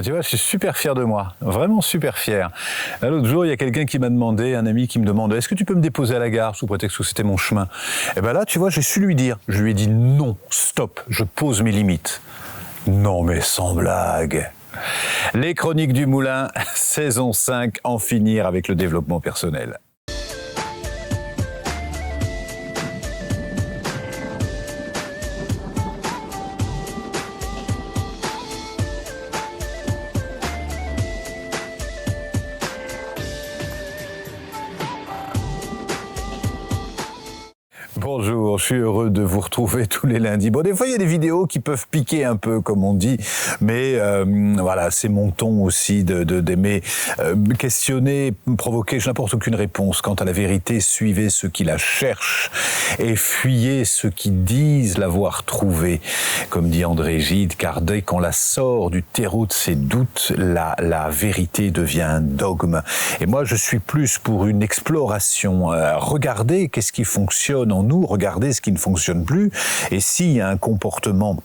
Tu vois, je suis super fier de moi, vraiment super fier. L'autre jour, il y a quelqu'un qui m'a demandé, un ami qui me demande, est-ce que tu peux me déposer à la gare sous prétexte que c'était mon chemin? Et bien là, tu vois, j'ai su lui dire. Je lui ai dit non, stop, je pose mes limites. Non mais sans blague. Les Chroniques du Moulin, saison 5, en finir avec le développement personnel. Bonjour, je suis heureux de vous retrouver tous les lundis. Bon, des fois, il y a des vidéos qui peuvent piquer un peu, comme on dit, mais voilà, c'est mon ton aussi d'aimer questionner, provoquer. Je n'apporte aucune réponse quant à la vérité. Suivez ceux qui la cherchent et fuyez ceux qui disent l'avoir trouvée. Comme dit André Gide, car dès qu'on la sort du terreau de ses doutes, la vérité devient un dogme. Et moi, je suis plus pour une exploration. Regardez qu'est-ce qui fonctionne en nous, regardez ce qui ne fonctionne plus, et s'il y a un comportement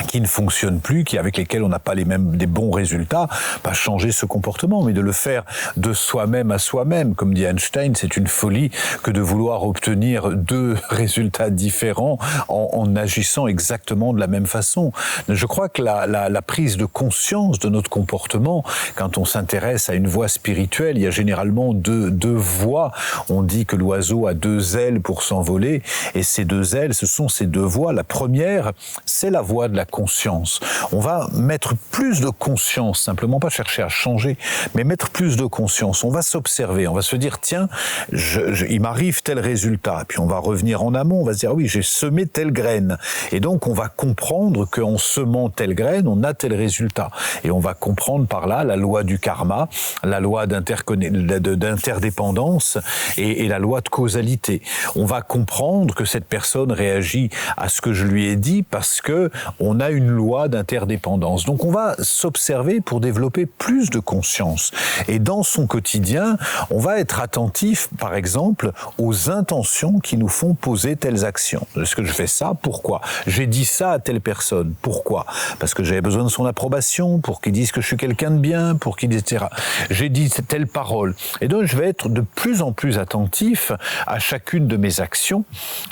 qui ne fonctionne plus, avec lesquels on n'a pas des bons résultats, pas changer ce comportement, mais de le faire de soi-même à soi-même. Comme dit Einstein, c'est une folie que de vouloir obtenir deux résultats différents en agissant exactement de la même façon. Je crois que la prise de conscience de notre comportement, quand on s'intéresse à une voie spirituelle, il y a généralement deux voies. On dit que l'oiseau a deux ailes pour s'envoler, et ces deux ailes, ce sont ces deux voies. La première, c'est la voie de la conscience. On va mettre plus de conscience, simplement pas chercher à changer, mais mettre plus de conscience. On va s'observer, on va se dire, tiens, il m'arrive tel résultat. Puis on va revenir en amont, on va se dire, oui, j'ai semé telle graine. Et donc on va comprendre qu'en semant telle graine, on a tel résultat. Et on va comprendre par là la loi du karma, la loi d'interdépendance et la loi de causalité. On va comprendre que cette personne réagit à ce que je lui ai dit parce que on a une loi d'interdépendance. Donc on va s'observer pour développer plus de conscience. Et dans son quotidien, on va être attentif, par exemple, aux intentions qui nous font poser telles actions. Est-ce que je fais ça? Pourquoi? J'ai dit ça à telle personne. Pourquoi? Parce que j'avais besoin de son approbation, pour qu'il dise que je suis quelqu'un de bien, pour qu'il etc. J'ai dit telle parole. Et donc je vais être de plus en plus attentif à chacune de mes actions,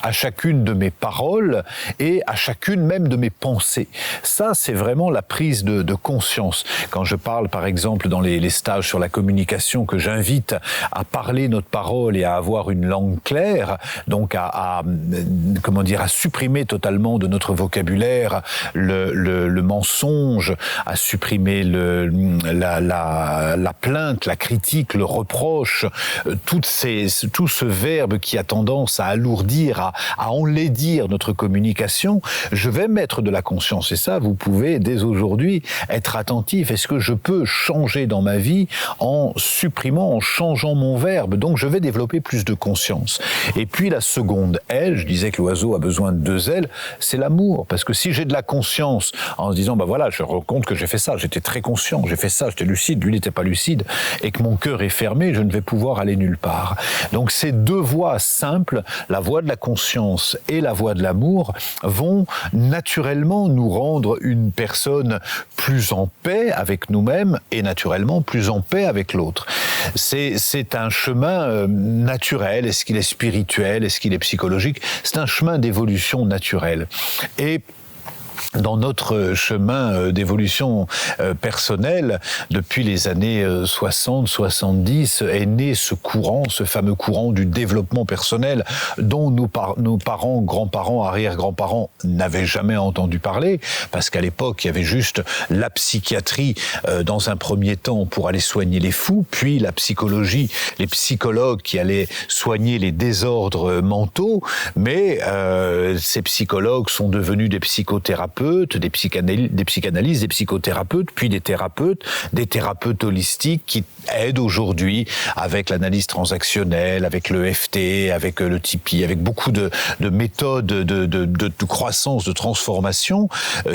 à chacune de mes paroles et à chacune même de mes pensées. Ça, c'est vraiment la prise de conscience. Quand je parle, par exemple, dans les stages sur la communication, que j'invite à parler notre parole et à avoir une langue claire, donc à supprimer totalement de notre vocabulaire le mensonge, à supprimer la plainte, la critique, le reproche, tout ce verbe qui a tendance à alourdir, à enlaidir notre communication, je vais mettre de la conscience. Et ça, vous pouvez dès aujourd'hui être attentif. Est-ce que je peux changer dans ma vie en supprimant, en changeant mon verbe? Donc je vais développer plus de conscience. Et puis la seconde aile, je disais que l'oiseau a besoin de deux ailes, c'est l'amour. Parce que si j'ai de la conscience en se disant, voilà, je rends compte que j'ai fait ça, j'étais très conscient, j'ai fait ça, j'étais lucide, lui n'était pas lucide, et que mon cœur est fermé, je ne vais pouvoir aller nulle part. Donc ces deux voies simples, la voie de la conscience et la voie de l'amour, vont naturellement nous rendre une personne plus en paix avec nous-mêmes et naturellement plus en paix avec l'autre. C'est un chemin naturel. Est-ce qu'il est spirituel? Est-ce qu'il est psychologique? C'est un chemin d'évolution naturelle. Et dans notre chemin d'évolution personnelle, depuis les années 60-70, est né ce fameux courant du développement personnel dont nos parents, grands-parents, arrière-grands-parents n'avaient jamais entendu parler, parce qu'à l'époque, il y avait juste la psychiatrie dans un premier temps pour aller soigner les fous, puis la psychologie, les psychologues qui allaient soigner les désordres mentaux, mais ces psychologues sont devenus des psychothérapeutes, des psychanalystes, des psychothérapeutes, puis des thérapeutes holistiques qui aident aujourd'hui avec l'analyse transactionnelle, avec le FT, avec le Tipeee, avec beaucoup de méthodes de croissance, de transformation,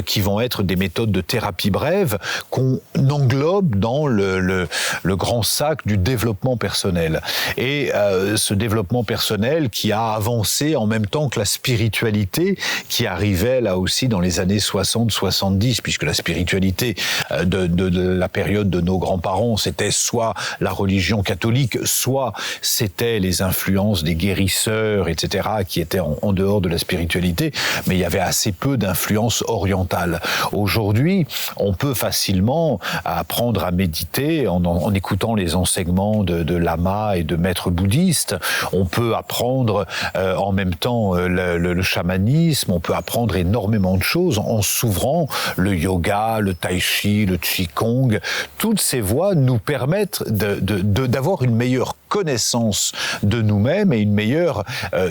qui vont être des méthodes de thérapie brève qu'on englobe dans le grand sac du développement personnel. Et ce développement personnel qui a avancé en même temps que la spiritualité, qui arrivait là aussi dans les années 60-70, puisque la spiritualité de la période de nos grands-parents, c'était soit la religion catholique, soit c'était les influences des guérisseurs, etc., qui étaient en dehors de la spiritualité, mais il y avait assez peu d'influence orientale. Aujourd'hui, on peut facilement apprendre à méditer en écoutant les enseignements de lamas et de maîtres bouddhistes. On peut apprendre en même temps le chamanisme, on peut apprendre énormément de choses en s'ouvrant. Le yoga, le tai chi, le qigong, toutes ces voies nous permettent d'avoir une meilleure connaissance de nous-mêmes et une meilleure...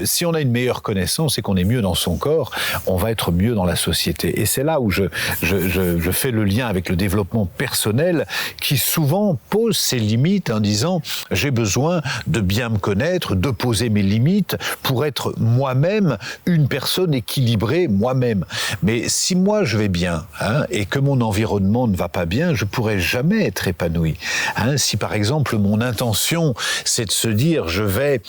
si on a une meilleure connaissance et qu'on est mieux dans son corps, on va être mieux dans la société. Et c'est là où je fais le lien avec le développement personnel qui souvent pose ses limites en disant « j'ai besoin de bien me connaître, de poser mes limites pour être moi-même une personne équilibrée moi-même ». Mais si moi je vais bien et que mon environnement ne va pas bien, je pourrai jamais être épanoui. Si par exemple mon intention c'est de se dire je vais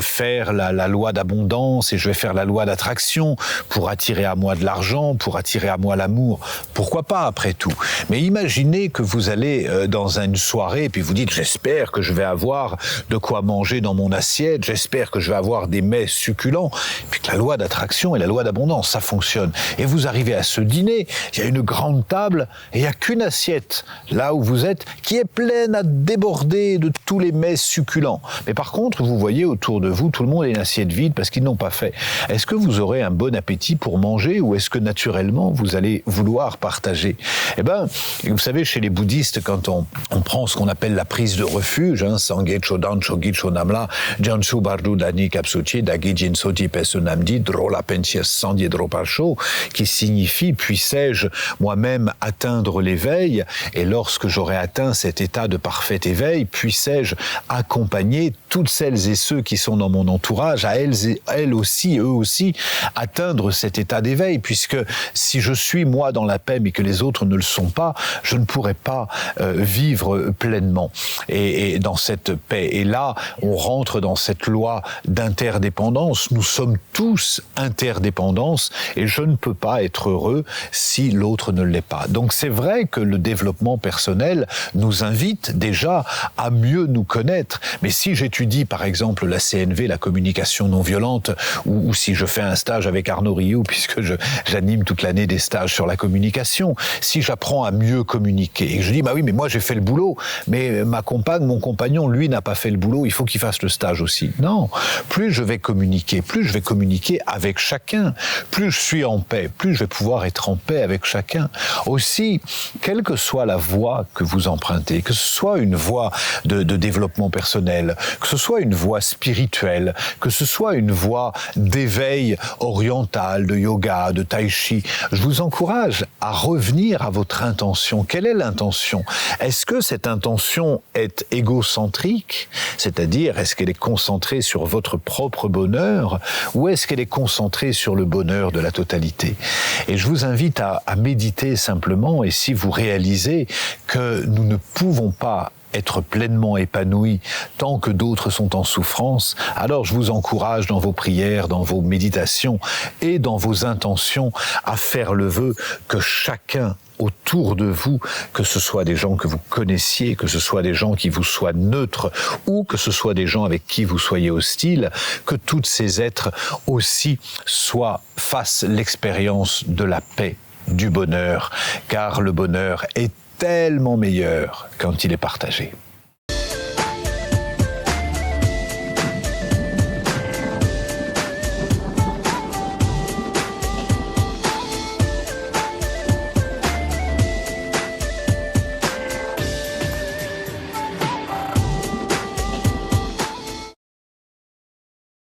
faire la loi d'abondance et je vais faire la loi d'attraction pour attirer à moi de l'argent, pour attirer à moi l'amour, pourquoi pas après tout. Mais imaginez que vous allez dans une soirée et puis vous dites j'espère que je vais avoir de quoi manger dans mon assiette, j'espère que je vais avoir des mets succulents, et puis que la loi d'attraction et la loi d'abondance ça fonctionne. Et vous arrivez à ce dîner, il y a une grande table et il n'y a qu'une assiette là où vous êtes qui est pleine à déborder de tous les mets succulents. Mais par contre, vous voyez autour de vous, tout le monde a une assiette vide parce qu'ils n'ont pas fait. Est-ce que vous aurez un bon appétit pour manger ou est-ce que naturellement vous allez vouloir partager? Eh bien, vous savez, chez les bouddhistes, quand on prend ce qu'on appelle la prise de refuge, Sangye Chodan Chogi Chonamla, Jansu Bardu Dani Kapsuchi, Dagi Jinsoti Pesunamdi, Drola Pensias Sandye Dropalcho, qui signifie puissais-je moi-même atteindre l'éveil, et lorsque j'aurai atteint cet état de parfait éveil, puissais-je accompagner toutes celles et ceux qui sont dans mon entourage, à elles aussi, eux aussi, atteindre cet état d'éveil, puisque si je suis moi dans la paix mais que les autres ne le sont pas, je ne pourrai pas vivre pleinement et dans cette paix. Et là, on rentre dans cette loi d'interdépendance. Nous sommes tous interdépendants et je ne peux pas être heureux si l'autre ne l'est pas. Donc c'est vrai que le développement personnel nous invite déjà à mieux nous connaître. Mais si j'étudie par exemple la CNV, la communication non violente, ou si je fais un stage avec Arnaud Rioux, puisque j'anime toute l'année des stages sur la communication, si j'apprends à mieux communiquer, et que je dis, bah oui, mais moi j'ai fait le boulot, mais ma compagne, mon compagnon, lui n'a pas fait le boulot, il faut qu'il fasse le stage aussi. Non, plus je vais communiquer avec chacun, plus je suis en paix, plus je vais pouvoir être en paix avec chacun. Aussi, quelle que soit la voie que vous empruntez, que ce soit une voie de développement personnel, que ce soit une voie spirituelle, que ce soit une voie d'éveil oriental, de yoga, de tai chi, je vous encourage à revenir à votre intention. Quelle est l'intention? Est-ce que cette intention est égocentrique, c'est-à-dire est-ce qu'elle est concentrée sur votre propre bonheur, ou est-ce qu'elle est concentrée sur le bonheur de la totalité? Et je vous invite à méditer simplement, et si vous réalisez que nous ne pouvons pas être pleinement épanoui tant que d'autres sont en souffrance, alors je vous encourage dans vos prières, dans vos méditations et dans vos intentions à faire le vœu que chacun autour de vous, que ce soit des gens que vous connaissiez, que ce soit des gens qui vous soient neutres ou que ce soit des gens avec qui vous soyez hostile, que tous ces êtres aussi fassent l'expérience de la paix, du bonheur, car le bonheur est tellement meilleur quand il est partagé.